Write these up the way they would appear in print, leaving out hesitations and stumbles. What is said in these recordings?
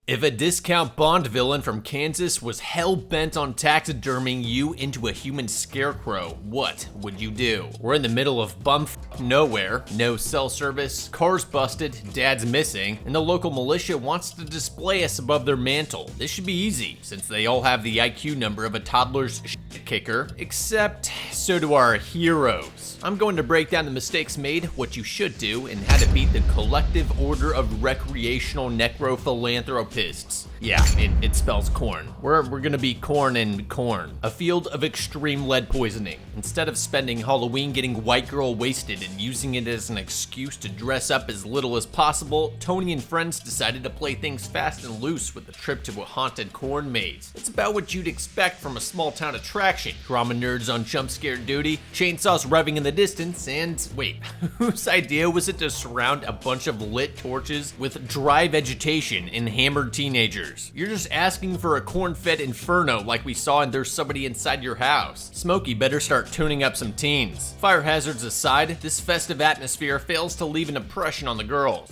If a discount Bond villain from Kansas was hell-bent on taxiderming you into a human scarecrow, what would you do? We're in the middle of bumfuck nowhere, no cell service, cars busted, dad's missing, and the local militia wants to display us above their mantle. This should be easy, since they all have the IQ number of a toddler's shit kicker, except so do our heroes. I'm going to break down the mistakes made, what you should do, and how to beat the collective order of recreational necrophilanthropists. Yeah, it spells corn. We're gonna be corn and corn. A field of extreme lead poisoning. Instead of spending Halloween getting white girl wasted and using it as an excuse to dress up as little as possible, Tony and friends decided to play things fast and loose with a trip to a haunted corn maze. It's about what you'd expect from a small town attraction. Drama nerds on jump scare duty, chainsaws revving in the distance, and wait, whose idea was it to surround a bunch of lit torches with dry vegetation and hammered teenagers? You're just asking for a corn-fed inferno like we saw in There's Somebody Inside Your House. Smokey better start tuning up some teens. Fire hazards aside, this festive atmosphere fails to leave an impression on the girls.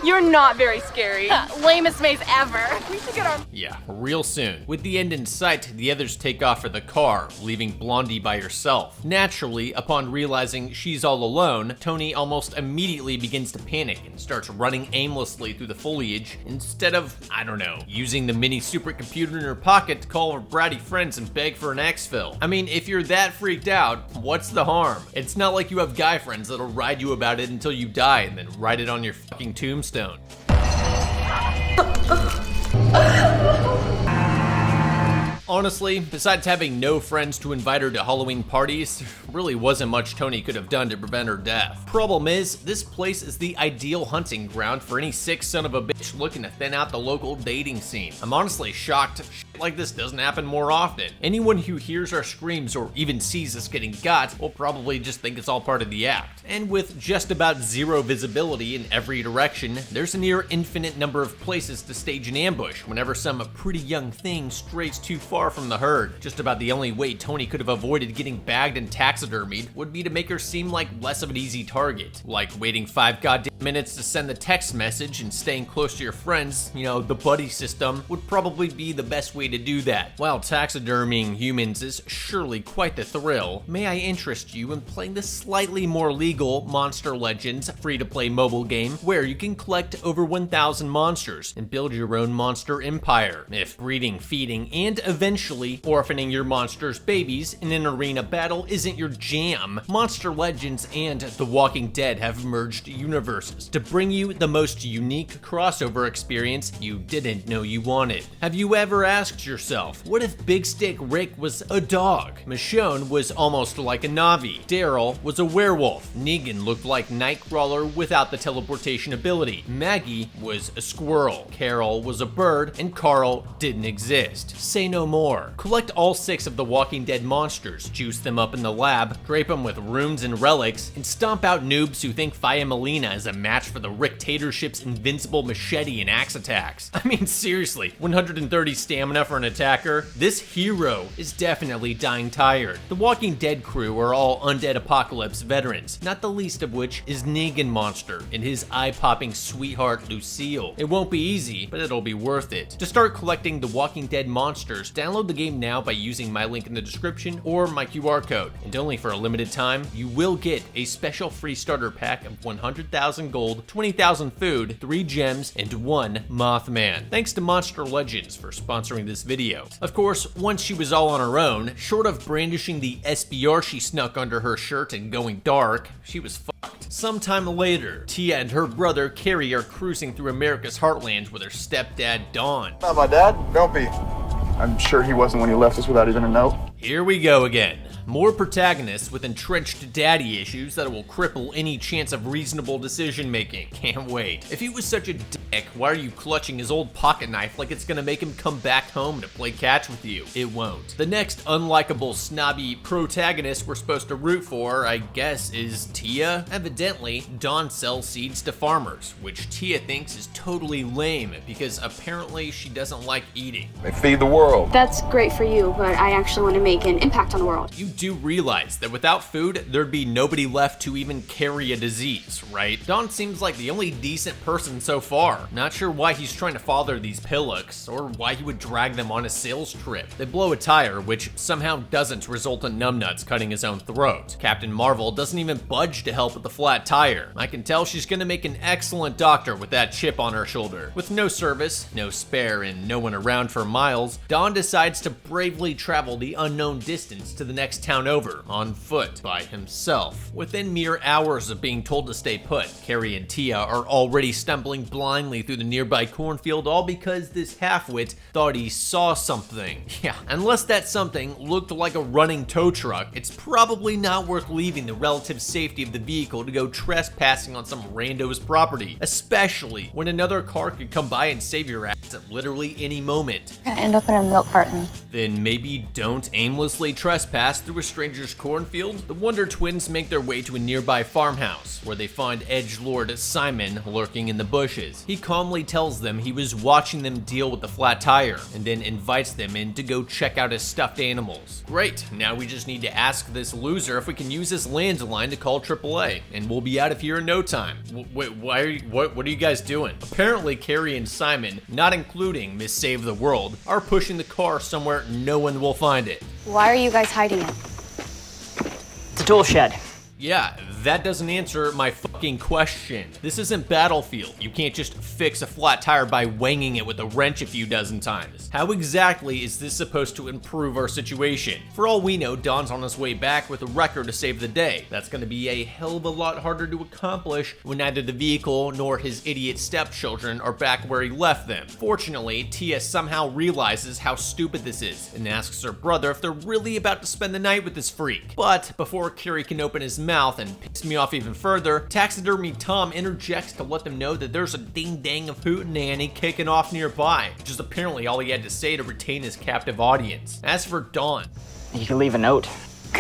You're not very scary. Lamest maze ever. We should get our... Yeah, real soon. With the end in sight, the others take off for the car, leaving Blondie by herself. Naturally, upon realizing she's all alone, Tony almost immediately begins to panic and starts running aimlessly through the foliage instead of, I don't know, using the mini supercomputer in her pocket to call her bratty friends and beg for an exfil. I mean, if you're that freaked out, what's the harm? It's not like you have guy friends that'll ride you about it until you die and then write it on your fucking tombstone. Honestly, besides having no friends to invite her to Halloween parties, there really wasn't much Tony could have done to prevent her death. Problem is, this place is the ideal hunting ground for any sick son of a bitch looking to thin out the local dating scene. I'm honestly shocked shit like this doesn't happen more often. Anyone who hears our screams or even sees us getting got will probably just think it's all part of the act. And with just about zero visibility in every direction, there's a near infinite number of places to stage an ambush whenever some pretty young thing strays too far from the herd. Just about the only way Tony could have avoided getting bagged and taxidermied would be to make her seem like less of an easy target. Like waiting 5 goddamn minutes to send the text message and staying close to your friends, you know, the buddy system, would probably be the best way to do that. While taxidermying humans is surely quite the thrill, may I interest you in playing the slightly more legal Monster Legends free-to-play mobile game where you can collect over 1,000 monsters and build your own monster empire. If breeding, feeding, and eventually orphaning your monster's babies in an arena battle isn't your jam, Monster Legends and The Walking Dead have merged universes to bring you the most unique crossover experience you didn't know you wanted. Have you ever asked yourself, what if Big Stick Rick was a dog? Michonne was almost like a Na'vi. Daryl was a werewolf. Negan looked like Nightcrawler without the teleportation ability. Maggie was a squirrel. Carol was a bird, and Carl didn't exist. Say no more. Collect all 6 of the Walking Dead monsters, juice them up in the lab, drape them with runes and relics, and stomp out noobs who think Faya Molina is a match for the Ricktatorship's invincible machete and axe attacks. I mean, seriously, 130 stamina for an attacker? This hero is definitely dying tired. The Walking Dead crew are all undead apocalypse veterans, not the least of which is Negan Monster and his eye-popping sweetheart Lucille. It won't be easy, but it'll be worth it. To start collecting the Walking Dead monsters, download the game now by using my link in the description or my QR code. And only for a limited time, you will get a special free starter pack of 100,000 gold, 20,000 food, 3 gems, and 1 Mothman. Thanks to Monster Legends for sponsoring this video. Of course, once she was all on her own, short of brandishing the SBR she snuck under her shirt and going dark, she was fucked. Sometime later, Tia and her brother Carrie are cruising through America's heartland with her stepdad Don. Not my dad? Don't be. I'm sure he wasn't when he left us without even a note. Here we go again. More protagonists with entrenched daddy issues that will cripple any chance of reasonable decision making. Can't wait. If he was such a dick, why are you clutching his old pocket knife like it's gonna make him come back home to play catch with you? It won't. The next unlikable, snobby protagonist we're supposed to root for, I guess, is Tia. Evidently, Dawn sells seeds to farmers, which Tia thinks is totally lame because apparently she doesn't like eating. They feed the world. That's great for you, but I actually want to make an impact on the world. You do realize that without food, there'd be nobody left to even carry a disease, right? Don seems like the only decent person so far. Not sure why he's trying to father these pillocks, or why he would drag them on a sales trip. They blow a tire, which somehow doesn't result in Numbnuts cutting his own throat. Captain Marvel doesn't even budge to help with the flat tire. I can tell she's gonna make an excellent doctor with that chip on her shoulder. With no service, no spare, and no one around for miles, Don decides to bravely travel the unknown distance to the next town over, on foot, by himself. Within mere hours of being told to stay put, Carrie and Tia are already stumbling blindly through the nearby cornfield, all because this halfwit thought he saw something. Yeah, unless that something looked like a running tow truck, it's probably not worth leaving the relative safety of the vehicle to go trespassing on some rando's property, especially when another car could come by and save your ass at literally any moment. I end up in a milk carton. Then maybe don't aimlessly trespass through a stranger's cornfield. The Wonder Twins make their way to a nearby farmhouse, where they find edgelord Simon lurking in the bushes. He calmly tells them he was watching them deal with the flat tire, and then invites them in to go check out his stuffed animals. Great, now we just need to ask this loser if we can use his landline to call AAA, and we'll be out of here in no time. Wait, what are you guys doing? Apparently Carrie and Simon, not including Miss Save the World, are pushing the car somewhere no one will find it. Why are you guys hiding it? It's a tool shed. Yeah, that doesn't answer my fucking question. This isn't Battlefield. You can't just fix a flat tire by wanging it with a wrench a few dozen times. How exactly is this supposed to improve our situation? For all we know, Don's on his way back with a wrecker to save the day. That's gonna be a hell of a lot harder to accomplish when neither the vehicle nor his idiot stepchildren are back where he left them. Fortunately, Tia somehow realizes how stupid this is and asks her brother if they're really about to spend the night with this freak. But before Carrie can open his mouth and piss me off even further, Taxidermy Tom interjects to let them know that there's a ding-dang of hootenanny kicking off nearby, which is apparently all he had to say to retain his captive audience. As for Dawn, You can leave a note.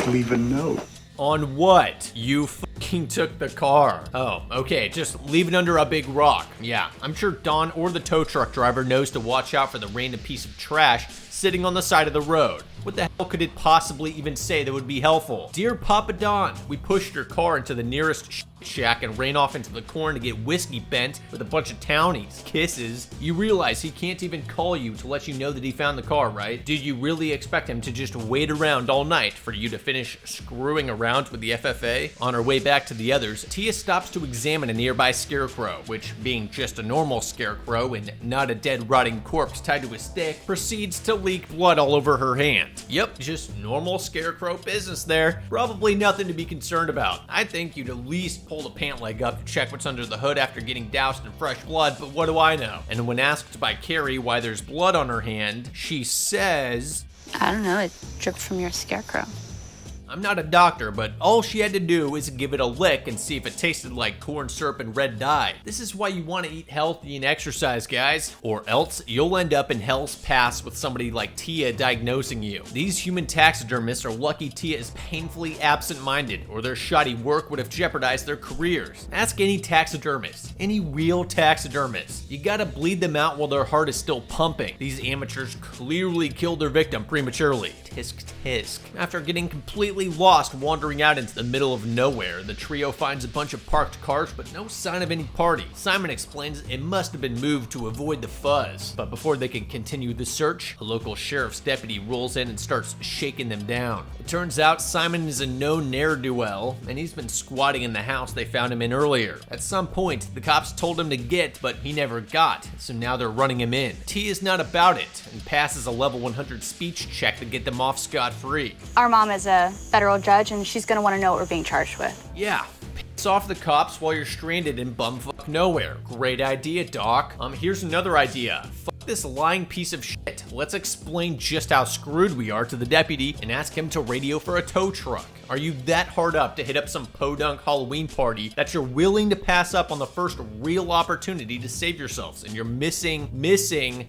Leave a note. on what? You fucking took the car. Oh, okay, just leave it under a big rock. Yeah, I'm sure Don or the tow truck driver knows to watch out for the random piece of trash sitting on the side of the road. What the hell could it possibly even say that would be helpful? Dear Papa Don, we pushed your car into the nearest shack and ran off into the corn to get whiskey bent with a bunch of townies. Kisses. You realize he can't even call you to let you know that he found the car, right? Did you really expect him to just wait around all night for you to finish screwing around with the FFA? On our way back to the others, Tia stops to examine a nearby scarecrow, which, being just a normal scarecrow and not a dead rotting corpse tied to a stick, proceeds to leak blood all over her hand. Yep, just normal scarecrow business there. Probably nothing to be concerned about. I think you'd at least pull the pant leg up to check what's under the hood after getting doused in fresh blood, but what do I know? And when asked by Carrie why there's blood on her hand, she says, I don't know, it dripped from your scarecrow. I'm not a doctor, but all she had to do is give it a lick and see if it tasted like corn syrup and red dye. This is why you want to eat healthy and exercise, guys, or else you'll end up in hell's pass with somebody like Tia diagnosing you. These human taxidermists are lucky Tia is painfully absent-minded, or their shoddy work would have jeopardized their careers. Ask any taxidermist, any real taxidermist. You gotta bleed them out while their heart is still pumping. These amateurs clearly killed their victim prematurely. Tisk tisk. After getting completely lost wandering out into the middle of nowhere, the trio finds a bunch of parked cars but no sign of any party. Simon explains it must have been moved to avoid the fuzz, but before they can continue the search, a local sheriff's deputy rolls in and starts shaking them down. It turns out Simon is a known ne'er-do-well, and he's been squatting in the house they found him in earlier. At some point, the cops told him to get, but he never got, so now they're running him in. T is not about it, and passes a level 100 speech check to get them off scot-free. Our mom is a federal judge, and she's gonna want to know what we're being charged with. Yeah, piss off the cops while you're stranded in bumfuck nowhere. Great idea, Doc. Here's another idea. Fuck this lying piece of shit. Let's explain just how screwed we are to the deputy and ask him to radio for a tow truck. Are you that hard up to hit up some podunk Halloween party that you're willing to pass up on the first real opportunity to save yourselves and your missing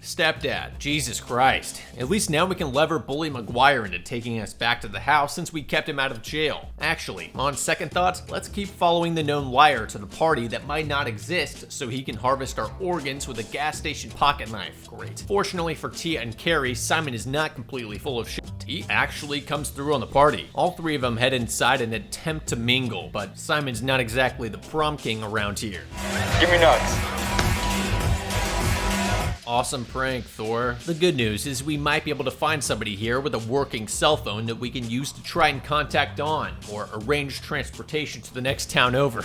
stepdad? Jesus Christ. At least now we can lever Bully McGuire into taking us back to the house since we kept him out of jail. Actually, on second thought, let's keep following the known liar to the party that might not exist so he can harvest our organs with a gas station pocket knife. Great. Fortunately for Tia and Carrie, Simon is not completely full of shit. he actually comes through on the party. All three of them head inside and attempt to mingle, but Simon's not exactly the prom king around here. Give me nuts. Awesome prank, Thor. The good news is we might be able to find somebody here with a working cell phone that we can use to try and contact Dawn, or arrange transportation to the next town over.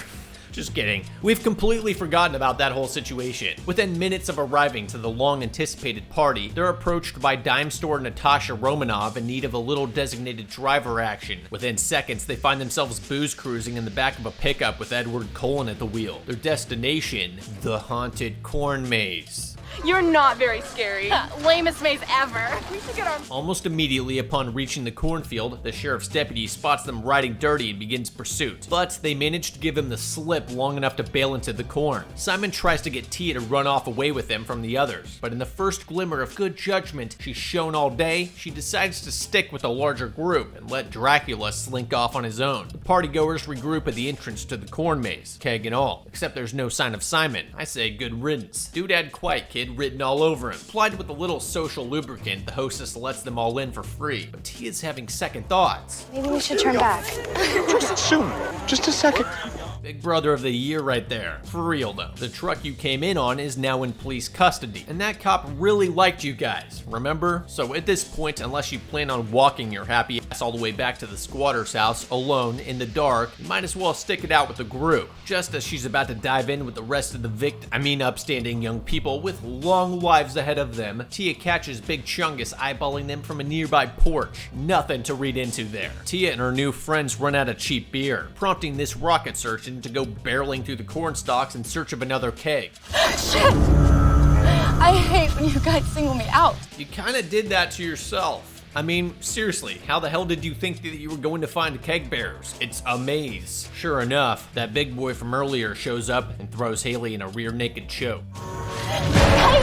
Just kidding. We've completely forgotten about that whole situation. Within minutes of arriving to the long-anticipated party, they're approached by dime store Natasha Romanov in need of a little designated driver action. Within seconds, they find themselves booze cruising in the back of a pickup with Edward Cullen at the wheel. Their destination, the haunted corn maze. You're not very scary. Lamest maze ever. We should get our... Almost immediately upon reaching the cornfield, the sheriff's deputy spots them riding dirty and begins pursuit. But they manage to give him the slip long enough to bail into the corn. Simon tries to get Tia to run off away with him from the others, but in the first glimmer of good judgment she's shown all day, she decides to stick with the larger group and let Dracula slink off on his own. The partygoers regroup at the entrance to the corn maze, keg and all, except there's no sign of Simon. I say good riddance. Dude had quiet kid written all over him. Applied with a little social lubricant, the hostess lets them all in for free, but Tia's having second thoughts. Maybe we should turn back. Just soon. Just a second. Big brother of the year right there. For real though, the truck you came in on is now in police custody, and that cop really liked you guys, remember? So at this point, unless you plan on walking your happy ass all the way back to the squatter's house alone in the dark, you might as well stick it out with the group. Just as she's about to dive in with the rest of the upstanding young people with long lives ahead of them, Tia catches Big Chungus eyeballing them from a nearby porch. Nothing to read into there. Tia and her new friends run out of cheap beer, prompting this rocket surgeon to go barreling through the corn stalks in search of another keg. Shit! I hate when you guys single me out. You kinda did that to yourself. I mean, seriously, how the hell did you think that you were going to find keg bearers? It's a maze. Sure enough, that big boy from earlier shows up and throws Haley in a rear naked choke. Hey!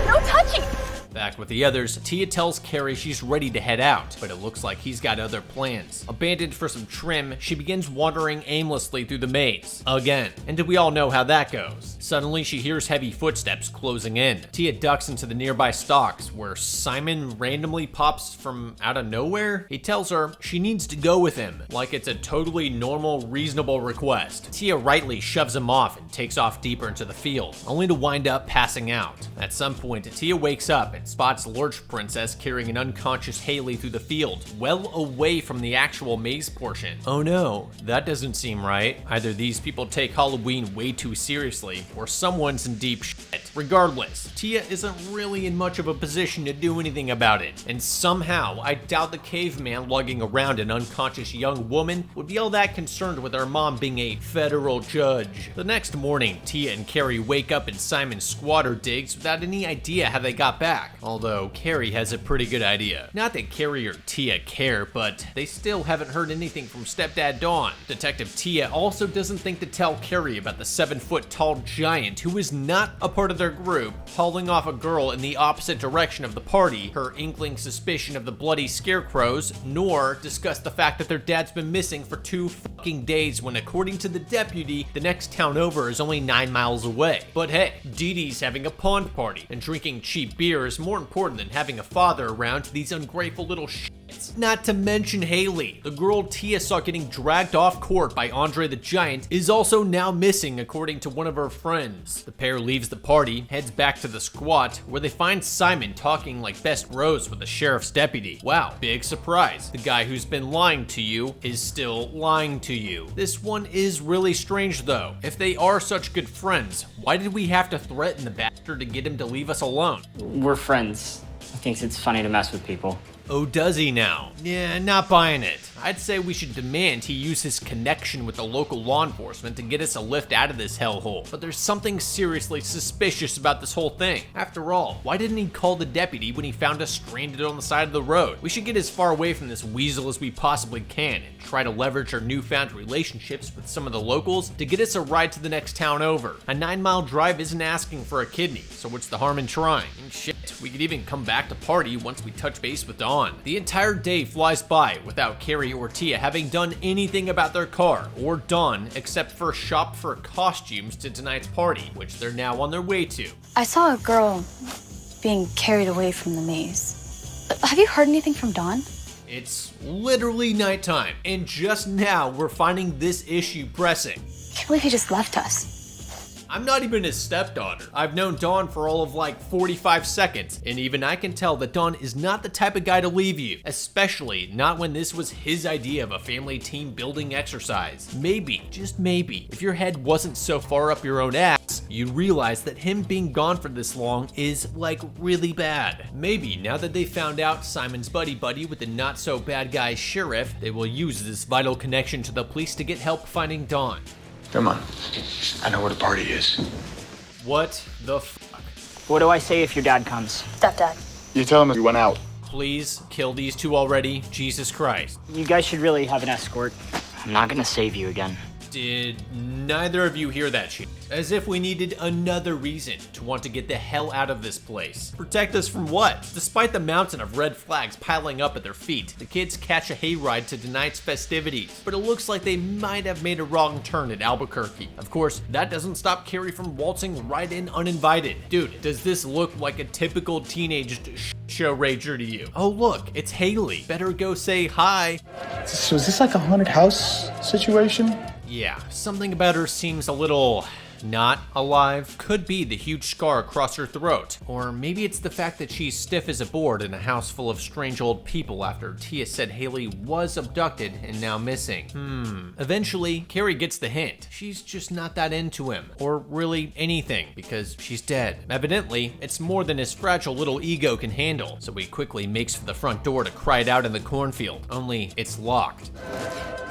No touching! Back with the others, Tia tells Carrie she's ready to head out, but it looks like he's got other plans. Abandoned for some trim, she begins wandering aimlessly through the maze. Again. And do we all know how that goes? Suddenly, she hears heavy footsteps closing in. Tia ducks into the nearby stalks, where Simon randomly pops from out of nowhere. He tells her she needs to go with him, like it's a totally normal, reasonable request. Tia rightly shoves him off and takes off deeper into the field, only to wind up passing out. At some point, Tia wakes up and spots Lurch Princess carrying an unconscious Haley through the field, well away from the actual maze portion. Oh no, that doesn't seem right. Either these people take Halloween way too seriously, or someone's in deep shit. Regardless, Tia isn't really in much of a position to do anything about it, and somehow I doubt the caveman lugging around an unconscious young woman would be all that concerned with her mom being a federal judge. The next morning, Tia and Carrie wake up in Simon's squatter digs without any idea how they got back. Although Carrie has a pretty good idea. Not that Carrie or Tia care, but they still haven't heard anything from stepdad Dawn. Detective Tia also doesn't think to tell Carrie about the 7-foot-tall giant who is not a part of their group, hauling off a girl in the opposite direction of the party, her inkling suspicion of the bloody scarecrows, nor discuss the fact that their dad's been missing for 2 fucking days when, according to the deputy, the next town over is only 9 miles away. But hey, Dee Dee's having a pond party, and drinking cheap beer is more important than having a father around to these ungrateful little shits. Not to mention Haley, the girl Tia saw getting dragged off court by Andre the Giant, is also now missing according to one of her friends. The pair leaves the party, heads back to the squat, where they find Simon talking like best bros with the sheriff's deputy. Wow, big surprise. The guy who's been lying to you is still lying to you. This one is really strange though. If they are such good friends, why did we have to threaten the bastard to get him to leave us alone? We're friends. He thinks it's funny to mess with people. Oh, does he now? Yeah, not buying it. I'd say we should demand he use his connection with the local law enforcement to get us a lift out of this hellhole. But there's something seriously suspicious about this whole thing. After all, why didn't he call the deputy when he found us stranded on the side of the road? We should get as far away from this weasel as we possibly can and try to leverage our newfound relationships with some of the locals to get us a ride to the next town over. A 9-mile drive isn't asking for a kidney, so what's the harm in trying? And shit, we could even come back to party once we touch base with Dawn. The entire day flies by without Carrie or Tia having done anything about their car or Dawn except for shop for costumes to tonight's party, which they're now on their way to. I saw a girl being carried away from the maze. Have you heard anything from Dawn? It's literally nighttime, and just now we're finding this issue pressing. I can't believe he just left us. I'm not even his stepdaughter. I've known Dawn for all of like 45 seconds, and even I can tell that Dawn is not the type of guy to leave you, especially not when this was his idea of a family team building exercise. Maybe, just maybe, if your head wasn't so far up your own ass, you'd realize that him being gone for this long is like really bad. Maybe now that they found out Simon's buddy with the not so bad guy sheriff, they will use this vital connection to the police to get help finding Dawn. Come on. I know where the party is. What the fuck? What do I say if your dad comes? Stepdad. You tell him we went out. Please kill these two already. Jesus Christ. You guys should really have an escort. I'm not gonna save you again. Did neither of you hear that shit? As if we needed another reason to want to get the hell out of this place. Protect us from what? Despite the mountain of red flags piling up at their feet, the kids catch a hayride to tonight's festivities, but it looks like they might have made a wrong turn at Albuquerque. Of course, that doesn't stop Carrie from waltzing right in uninvited. Dude, does this look like a typical teenage show rager to you? Oh look, it's Haley. Better go say hi. So is this like a haunted house situation? Yeah, something about her seems a little not alive. Could be the huge scar across her throat. Or maybe it's the fact that she's stiff as a board in a house full of strange old people after Tia said Haley was abducted and now missing. Eventually, Carrie gets the hint. She's just not that into him, or really anything, because she's dead. Evidently, it's more than his fragile little ego can handle, so he quickly makes for the front door to cry it out in the cornfield, only it's locked.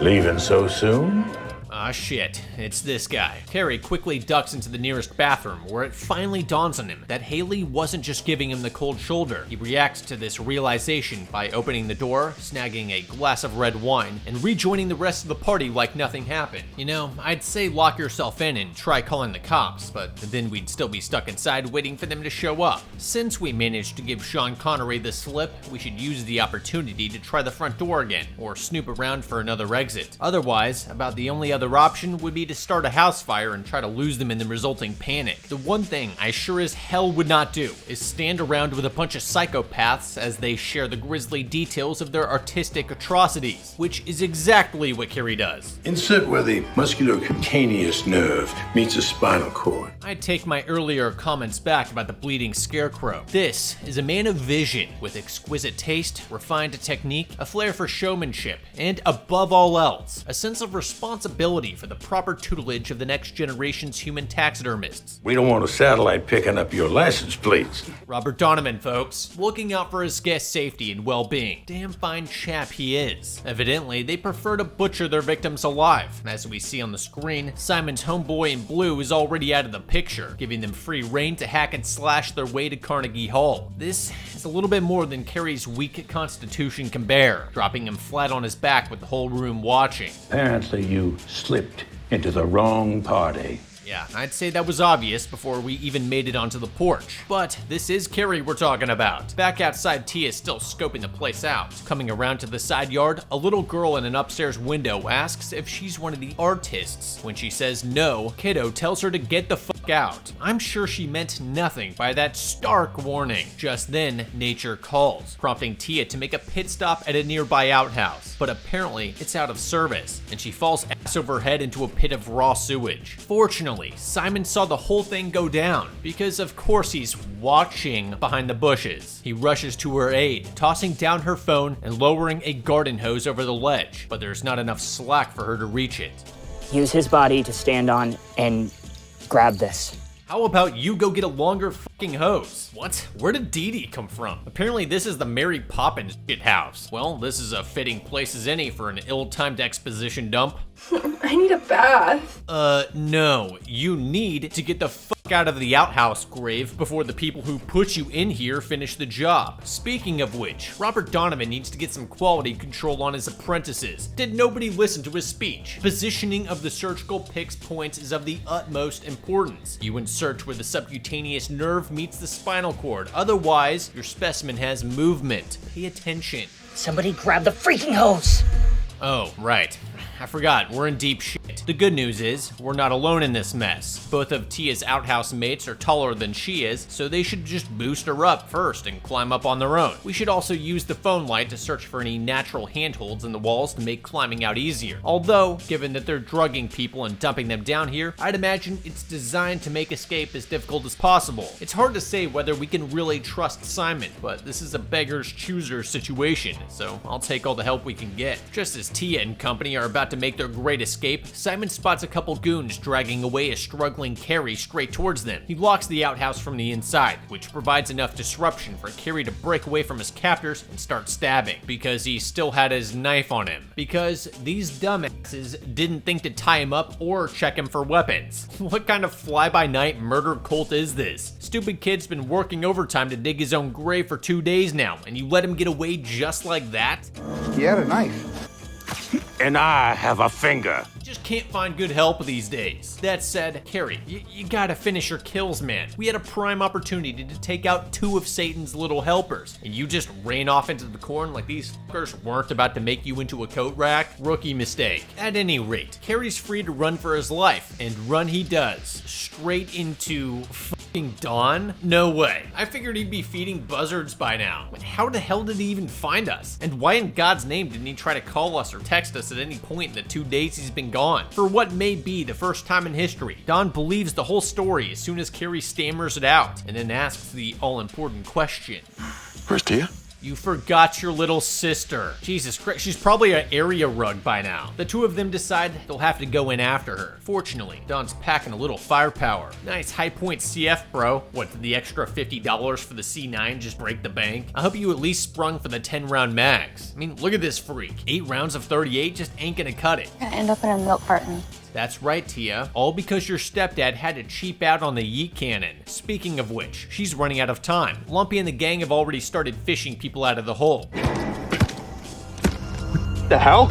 Leaving so soon? Ah shit, it's this guy. Carrie quickly ducks into the nearest bathroom where it finally dawns on him that Haley wasn't just giving him the cold shoulder. He reacts to this realization by opening the door, snagging a glass of red wine, and rejoining the rest of the party like nothing happened. You know, I'd say lock yourself in and try calling the cops, but then we'd still be stuck inside waiting for them to show up. Since we managed to give Sean Connery the slip, we should use the opportunity to try the front door again, or snoop around for another exit. Otherwise, about the only other option would be to start a house fire and try to lose them in the resulting panic. The one thing I sure as hell would not do is stand around with a bunch of psychopaths as they share the grisly details of their artistic atrocities, which is exactly what Carrie does. Insert where the musculocutaneous nerve meets the spinal cord. I take my earlier comments back about the bleeding scarecrow. This is a man of vision with exquisite taste, refined technique, a flair for showmanship, and above all else, a sense of responsibility for the proper tutelage of the next generation's human taxidermists. We don't want a satellite picking up your license plates. Robert Donovan, folks, looking out for his guests' safety and well-being. Damn fine chap he is. Evidently, they prefer to butcher their victims alive. As we see on the screen, Simon's homeboy in blue is already out of the picture, giving them free rein to hack and slash their way to Carnegie Hall. This is a little bit more than Carrie's weak constitution can bear, dropping him flat on his back with the whole room watching. Apparently you slipped into the wrong party. Yeah, I'd say that was obvious before we even made it onto the porch. But this is Carrie we're talking about. Back outside, Tia is still scoping the place out. Coming around to the side yard, a little girl in an upstairs window asks if she's one of the artists. When she says no, Kiddo tells her to get the fuck out. I'm sure she meant nothing by that stark warning. Just then, nature calls, prompting Tia to make a pit stop at a nearby outhouse. But apparently, it's out of service, and she falls ass over head into a pit of raw sewage. Fortunately, Simon saw the whole thing go down, because of course he's watching behind the bushes. He rushes to her aid, tossing down her phone and lowering a garden hose over the ledge, but there's not enough slack for her to reach it. Use his body to stand on and grab this. How about you go get a longer fucking hose? What? Where did Dee Dee come from? Apparently this is the Mary Poppins shit house. Well, this is a fitting place as any for an ill-timed exposition dump. I need a bath. No. You need to get the fuck out of the outhouse, Grave, before the people who put you in here finish the job. Speaking of which, Robert Donovan needs to get some quality control on his apprentices. Did nobody listen to his speech? Positioning of the surgical pix points is of the utmost importance. You insert where the subcutaneous nerve meets the spinal cord. Otherwise, your specimen has movement. Pay attention. Somebody grab the freaking hose! Oh, right. I forgot, we're in deep shit. The good news is, we're not alone in this mess. Both of Tia's outhouse mates are taller than she is, so they should just boost her up first and climb up on their own. We should also use the phone light to search for any natural handholds in the walls to make climbing out easier. Although, given that they're drugging people and dumping them down here, I'd imagine it's designed to make escape as difficult as possible. It's hard to say whether we can really trust Simon, but this is a beggar's chooser situation, so I'll take all the help we can get. Just as Tia and company are about to make their great escape, Simon spots a couple goons dragging away a struggling Carrie straight towards them. He locks the outhouse from the inside, which provides enough disruption for Carrie to break away from his captors and start stabbing, because he still had his knife on him. Because these dumbasses didn't think to tie him up or check him for weapons. What kind of fly-by-night murder cult is this? Stupid kid's been working overtime to dig his own grave for 2 days now, and you let him get away just like that? He had a knife. And I have a finger. Just can't find good help these days. That said, Carrie, you gotta finish your kills, man. We had a prime opportunity to take out 2 of Satan's little helpers, and you just ran off into the corn like these fuckers weren't about to make you into a coat rack? Rookie mistake. At any rate, Carrie's free to run for his life, and run he does. Straight into fucking Dawn? No way. I figured he'd be feeding buzzards by now. But how the hell did he even find us? And why in God's name didn't he try to call us or text us at any point in the 2 days he's been gone? For what may be the first time in history, Dawn believes the whole story as soon as Carrie stammers it out, and then asks the all-important question. Where's Tia? You forgot your little sister. Jesus Christ, she's probably an area rug by now. The 2 of them decide they'll have to go in after her. Fortunately, Dawn's packing a little firepower. Nice high point CF, bro. What, did the extra $50 for the C9 just break the bank? I hope you at least sprung for the 10-round mags. I mean, look at this freak. 8 rounds of 38 just ain't gonna cut it. Gonna end up in a milk carton. That's right, Tia. All because your stepdad had to cheap out on the yeet cannon. Speaking of which, she's running out of time. Lumpy and the gang have already started fishing people out of the hole. The hell?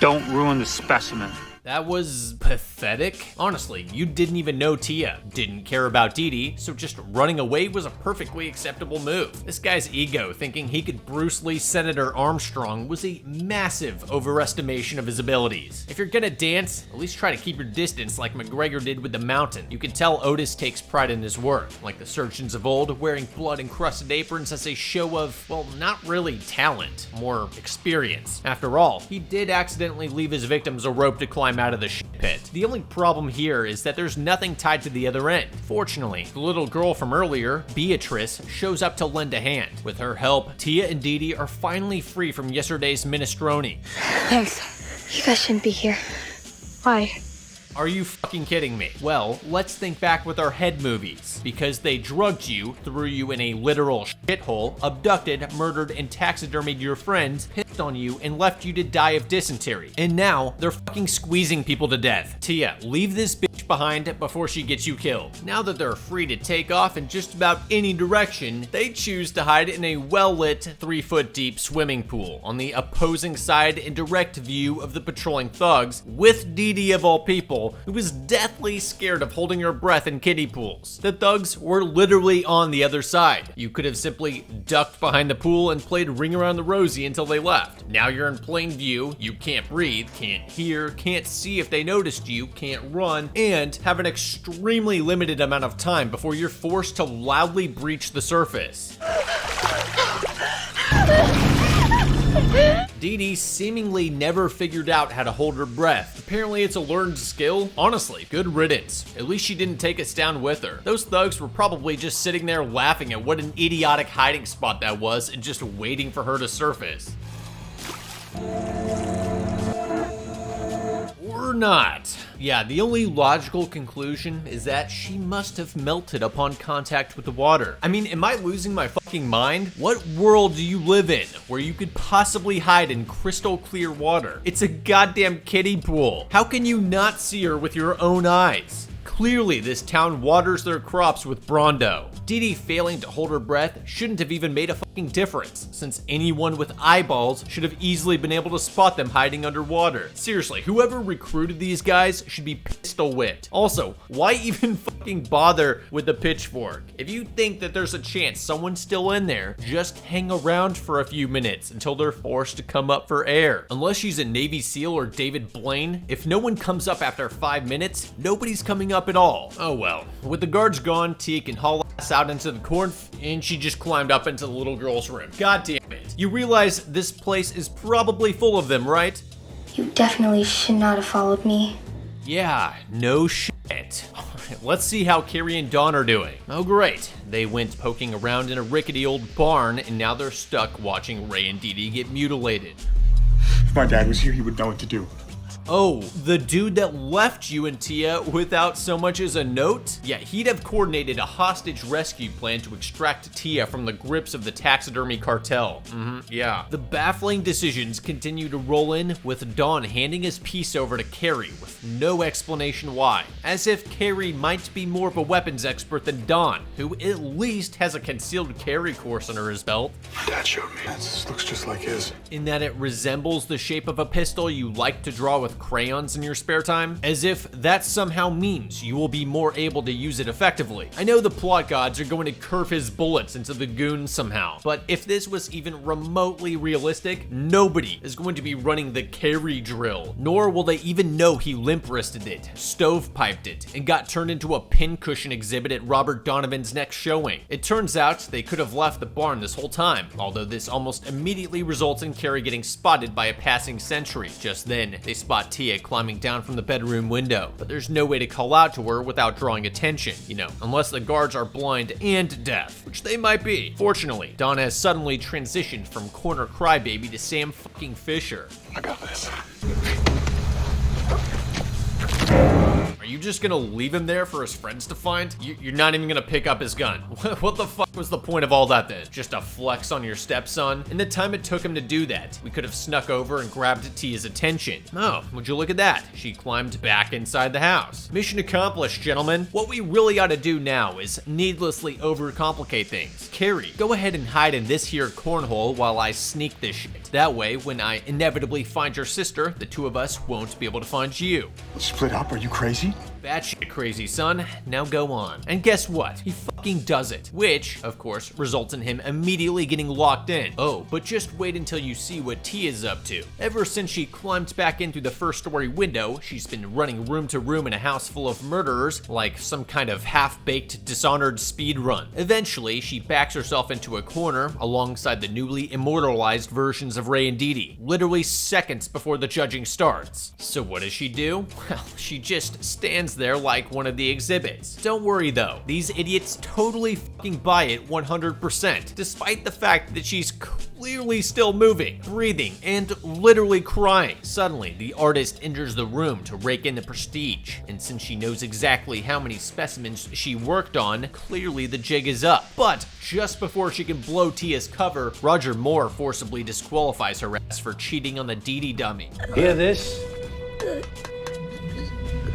Don't ruin the specimen. That was pathetic. Honestly, you didn't even know Tia, didn't care about Dee Dee, so just running away was a perfectly acceptable move. This guy's ego, thinking he could Bruce Lee Senator Armstrong, was a massive overestimation of his abilities. If you're gonna dance, at least try to keep your distance like McGregor did with the mountain. You can tell Otis takes pride in his work, like the surgeons of old, wearing blood-encrusted aprons as a show of, well, not really talent, more experience. After all, he did accidentally leave his victims a rope to climb out of the shit pit. The only problem here is that there's nothing tied to the other end. Fortunately, the little girl from earlier, Beatrice, shows up to lend a hand. With her help, Tia and Dee Dee are finally free from yesterday's minestrone. Thanks. You guys shouldn't be here. Why? Are you fucking kidding me? Well, let's think back with our head movies. Because they drugged you, threw you in a literal shithole, abducted, murdered, and taxidermied your friends, pissed on you, and left you to die of dysentery. And now, they're fucking squeezing people to death. Tia, leave this bitch behind before she gets you killed. Now that they're free to take off in just about any direction, they choose to hide in a well-lit, 3-foot deep swimming pool on the opposing side in direct view of the patrolling thugs, with Dee Dee of all people, who was deathly scared of holding her breath in kiddie pools. The thugs were literally on the other side. You could have simply ducked behind the pool and played Ring Around the Rosie until they left. Now you're in plain view, you can't breathe, can't hear, can't see if they noticed you, can't run, and have an extremely limited amount of time before you're forced to loudly breach the surface. Dee Dee seemingly never figured out how to hold her breath. Apparently it's a learned skill. Honestly, good riddance. At least she didn't take us down with her. Those thugs were probably just sitting there laughing at what an idiotic hiding spot that was and just waiting for her to surface. Or not. Yeah, the only logical conclusion is that she must have melted upon contact with the water. I mean, am I losing my fucking mind? What world do you live in where you could possibly hide in crystal clear water? It's a goddamn kiddie pool. How can you not see her with your own eyes? Clearly, this town waters their crops with Brondo. Dee Dee failing to hold her breath shouldn't have even made a fucking difference, since anyone with eyeballs should have easily been able to spot them hiding underwater. Seriously, whoever recruited these guys should be pistol whipped. Also, why even fucking bother with a pitchfork? If you think that there's a chance someone's still in there, just hang around for a few minutes until they're forced to come up for air. Unless she's a Navy SEAL or David Blaine, if no one comes up after 5 minutes, nobody's coming up at all. Oh well. With the guards gone, Tia can haul ass out into the corn, and she just climbed up into the little girl's room. God damn it. You realize this place is probably full of them, right? You definitely should not have followed me. Yeah, no shit. Let's see how Carrie and Dawn are doing. Oh great, they went poking around in a rickety old barn and now they're stuck watching Ray and Dee Dee get mutilated. If my dad was here, he would know what to do. Oh, the dude that left you and Tia without so much as a note? Yeah, he'd have coordinated a hostage rescue plan to extract Tia from the grips of the taxidermy cartel. Yeah. The baffling decisions continue to roll in, with Dawn handing his piece over to Carrie with no explanation why. As if Carrie might be more of a weapons expert than Dawn, who at least has a concealed carry course under his belt. My dad showed me. This looks just like his. In that it resembles the shape of a pistol you like to draw with crayons in your spare time, as if that somehow means you will be more able to use it effectively. I know the plot gods are going to curve his bullets into the goons somehow, but if this was even remotely realistic, nobody is going to be running the carry drill, nor will they even know he limp-wristed it, stovepiped it, and got turned into a pincushion exhibit at Robert Donovan's next showing. It turns out they could have left the barn this whole time, although this almost immediately results in Carrie getting spotted by a passing sentry. Just then, they spot Tia climbing down from the bedroom window, but there's no way to call out to her without drawing attention, unless the guards are blind and deaf, which they might be. Fortunately, Dawn has suddenly transitioned from corner crybaby to Sam fucking Fisher. I got this. Are you just gonna leave him there for his friends to find? You're not even gonna pick up his gun. What the fuck was the point of all that then? Just a flex on your stepson? In the time it took him to do that, we could have snuck over and grabbed Tia's attention. Oh, would you look at that? She climbed back inside the house. Mission accomplished, gentlemen. What we really ought to do now is needlessly overcomplicate things. Carrie, go ahead and hide in this here cornhole while I sneak this shit. That way, when I inevitably find your sister, the two of us won't be able to find you. Split up? Are you crazy? Batshit crazy, son. Now go on. And guess what? He fucking does it. Which, of course, results in him immediately getting locked in. Oh, but just wait until you see what Tia's up to. Ever since she climbed back in through the first-story window, she's been running room to room in a house full of murderers, like some kind of half-baked, dishonored speed run. Eventually, she backs herself into a corner alongside the newly immortalized versions of Ray and Dee Dee, literally seconds before the judging starts. So what does she do? Well, she just stands there like one of the exhibits. Don't worry though, these idiots totally fucking buy it 100%, despite the fact that she's clearly still moving, breathing, and literally crying. Suddenly, the artist enters the room to rake in the prestige, and since she knows exactly how many specimens she worked on, clearly the jig is up. But just before she can blow Tia's cover, Roger Moore forcibly disqualifies her ass for cheating on the Dee Dee dummy. Hear this?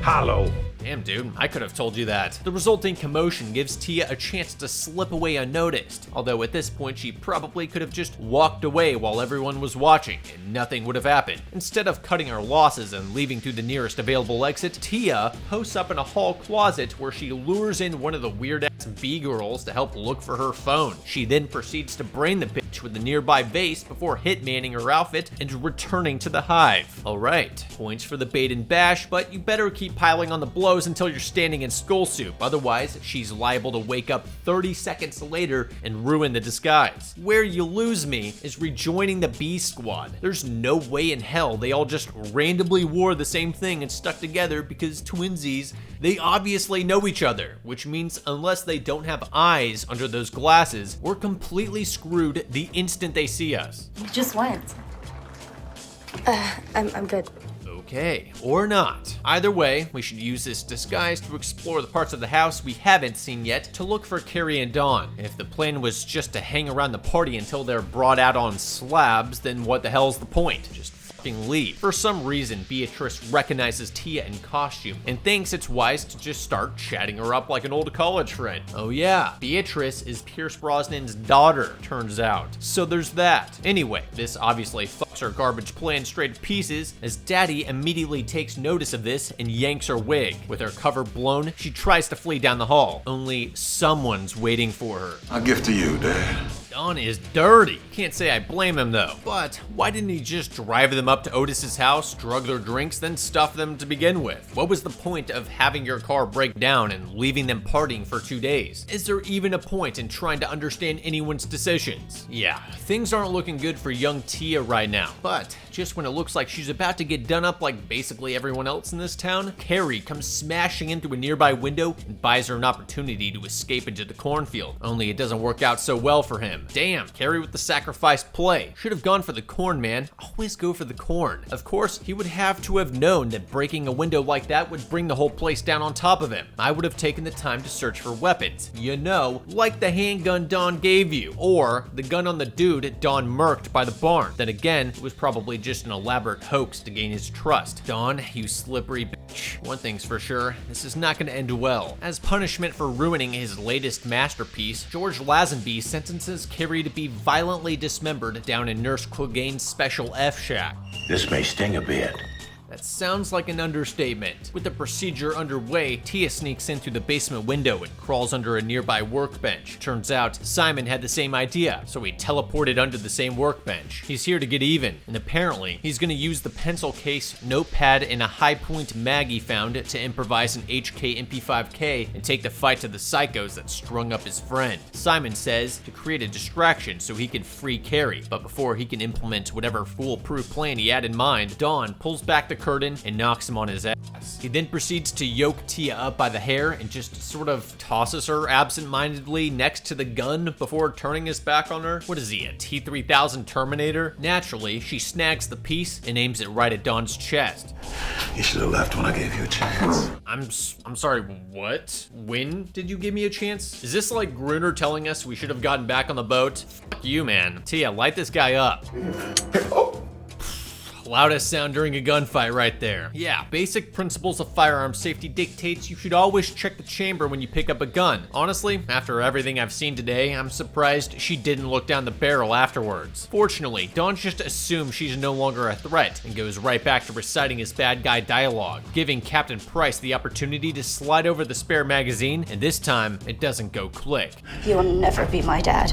Hollow. Damn, dude, I could have told you that. The resulting commotion gives Tia a chance to slip away unnoticed, although at this point she probably could have just walked away while everyone was watching, and nothing would have happened. Instead of cutting her losses and leaving through the nearest available exit, Tia posts up in a hall closet where she lures in one of the weird-ass B-girls to help look for her phone. She then proceeds to brain the bitch with the nearby vase before hitmanning her outfit and returning to the hive. Alright, points for the bait and bash, but you better keep piling on the blows until you're standing in skull soup, otherwise she's liable to wake up 30 seconds later and ruin the disguise. Where you lose me is rejoining the B squad. There's no way in hell they all just randomly wore the same thing and stuck together because twinsies, they obviously know each other, which means unless they don't have eyes under those glasses, we're completely screwed the instant they see us. You just went. I'm good. Okay, or not. Either way, we should use this disguise to explore the parts of the house we haven't seen yet to look for Carrie and Dawn. And if the plan was just to hang around the party until they're brought out on slabs, then what the hell's the point? Just leave. For some reason, Beatrice recognizes Tia in costume and thinks it's wise to just start chatting her up like an old college friend. Oh yeah, Beatrice is Pierce Brosnan's daughter, turns out. So there's that. Anyway, this obviously fucks her garbage plan straight to pieces as Daddy immediately takes notice of this and yanks her wig. With her cover blown, she tries to flee down the hall. Only someone's waiting for her. I'll give to you, Dad. Don is dirty. Can't say I blame him though. But why didn't he just drive them up to Otis's house, drug their drinks, then stuff them to begin with? What was the point of having your car break down and leaving them partying for 2 days? Is there even a point in trying to understand anyone's decisions? Yeah, things aren't looking good for young Tia right now. But just when it looks like she's about to get done up like basically everyone else in this town, Carrie comes smashing in through a nearby window and buys her an opportunity to escape into the cornfield. Only it doesn't work out so well for him. Damn, Carrie with the sacrifice play. Should have gone for the corn, man. Always go for the corn. Of course, he would have to have known that breaking a window like that would bring the whole place down on top of him. I would have taken the time to search for weapons. You know, like the handgun Don gave you, or the gun on the dude Don murked by the barn. Then again, it was probably just an elaborate hoax to gain his trust. Don, you slippery bitch. One thing's for sure, this is not gonna end well. As punishment for ruining his latest masterpiece, George Lazenby sentences Carrie to be violently dismembered down in Nurse Clegane's Special F shack. This may sting a bit. That sounds like an understatement. With the procedure underway, Tia sneaks in through the basement window and crawls under a nearby workbench. Turns out, Simon had the same idea, so he teleported under the same workbench. He's here to get even, and apparently, he's gonna use the pencil case, notepad, and a high point mag he found to improvise an HK MP5K and take the fight to the psychos that strung up his friend. Simon says to create a distraction so he can free Carrie, but before he can implement whatever foolproof plan he had in mind, Dawn pulls back the curtain and knocks him on his ass. He then proceeds to yoke Tia up by the hair and just sort of tosses her absent-mindedly next to the gun before turning his back on her. What is he, a T-3000 Terminator? Naturally, she snags the piece and aims it right at Dawn's chest. You should have left when I gave you a chance. I'm sorry, what? When did you give me a chance? Is this like Gruner telling us we should have gotten back on the boat? Fuck you, man. Tia, light this guy up. Loudest sound during a gunfight right there. Yeah, basic principles of firearm safety dictates you should always check the chamber when you pick up a gun. Honestly, after everything I've seen today, I'm surprised she didn't look down the barrel afterwards. Fortunately, Dawn just assumes she's no longer a threat and goes right back to reciting his bad guy dialogue, giving Captain Price the opportunity to slide over the spare magazine, and this time, it doesn't go click. You'll never be my dad.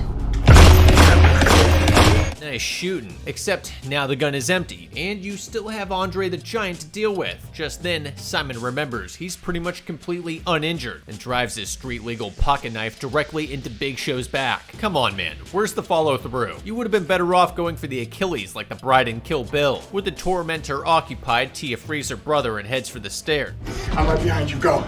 Nice shooting. Except now the gun is empty, and you still have Andre the Giant to deal with. Just then, Simon remembers he's pretty much completely uninjured and drives his street-legal pocket knife directly into Big Show's back. Come on, man. Where's the follow-through? You would have been better off going for the Achilles like the bride in Kill Bill. With the tormentor occupied, Tia frees her brother and heads for the stairs. I'm right behind you. Go.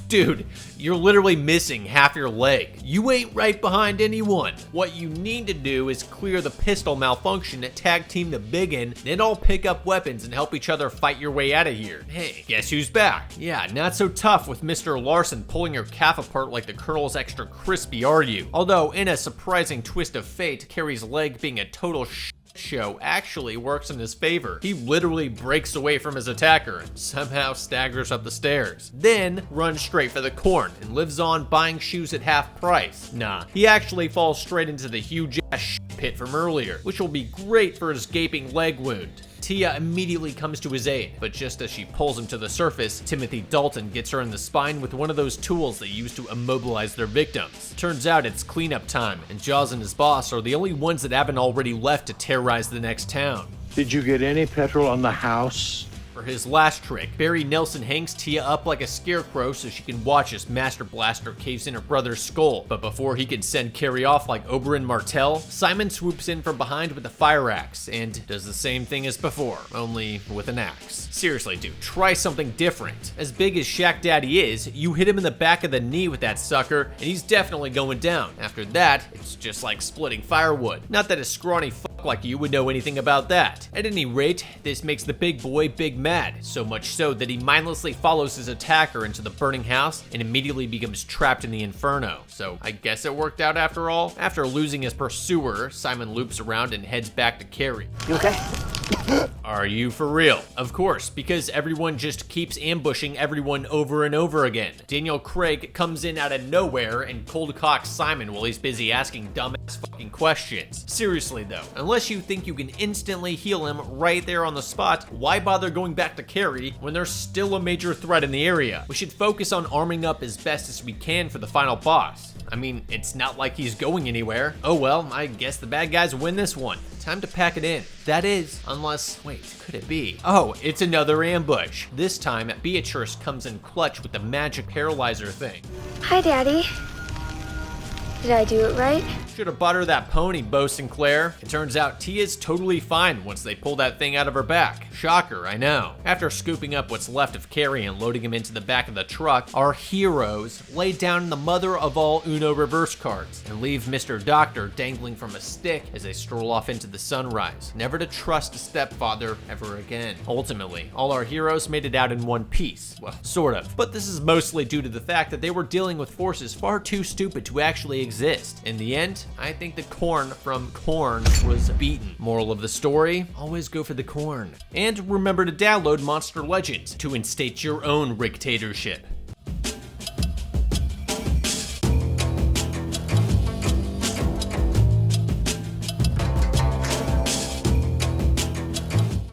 Dude, you're literally missing half your leg. You ain't right behind anyone. What you need to do is clear the pistol malfunction, tag team the biggin, then all pick up weapons and help each other fight your way out of here. Hey, guess who's back? Yeah, not so tough with Mr. Larson pulling your calf apart like the Colonel's extra crispy, are you? Although, in a surprising twist of fate, Carrie's leg being a total show actually works in his favor. He literally breaks away from his attacker and somehow staggers up the stairs. Then runs straight for the corn and lives on buying shoes at half price. Nah, he actually falls straight into the huge ass pit from earlier, which will be great for his gaping leg wound. Tia immediately comes to his aid, but just as she pulls him to the surface, Timothy Dalton gets her in the spine with one of those tools they use to immobilize their victims. Turns out it's cleanup time, and Jaws and his boss are the only ones that haven't already left to terrorize the next town. Did you get any petrol on the house? For his last trick, Barry Nelson hangs Tia up like a scarecrow so she can watch as Master Blaster caves in her brother's skull. But before he can send Carrie off like Oberyn Martell, Simon swoops in from behind with a fire axe and does the same thing as before, only with an axe. Seriously, dude, try something different. As big as Shaq Daddy is, you hit him in the back of the knee with that sucker, and he's definitely going down. After that, it's just like splitting firewood. Not that a scrawny fuck like you would know anything about that. At any rate, this makes the big boy big mad, so much so that he mindlessly follows his attacker into the burning house and immediately becomes trapped in the inferno. So I guess it worked out after all. After losing his pursuer, Simon loops around and heads back to Carrie. You okay? Are you for real? Of course, because everyone just keeps ambushing everyone over and over again. Daniel Craig comes in out of nowhere and cold cocks Simon while he's busy asking dumbass fucking questions. Seriously though, unless you think you can instantly heal him right there on the spot, why bother going back to Carrie when there's still a major threat in the area? We should focus on arming up as best as we can for the final boss. I mean, it's not like he's going anywhere. Oh well, I guess the bad guys win this one. Time to pack it in. That is, unless, wait, could it be? Oh, it's another ambush. This time, Beatrice comes in clutch with the magic paralyzer thing. Hi, Daddy. Did I do it right? Should have bought her that pony, Bo Sinclair. It turns out Tia's totally fine once they pull that thing out of her back. Shocker, I know. After scooping up what's left of Carrie and loading him into the back of the truck, our heroes lay down the mother of all Uno reverse cards and leave Mr. Doctor dangling from a stick as they stroll off into the sunrise, never to trust a stepfather ever again. Ultimately, all our heroes made it out in one piece. Well, sort of. But this is mostly due to the fact that they were dealing with forces far too stupid to actually exist. In the end, I think the corn from C.O.R.N was beaten. Moral of the story, always go for the corn. And remember to download Monster Legends to instate your own Rictatorship.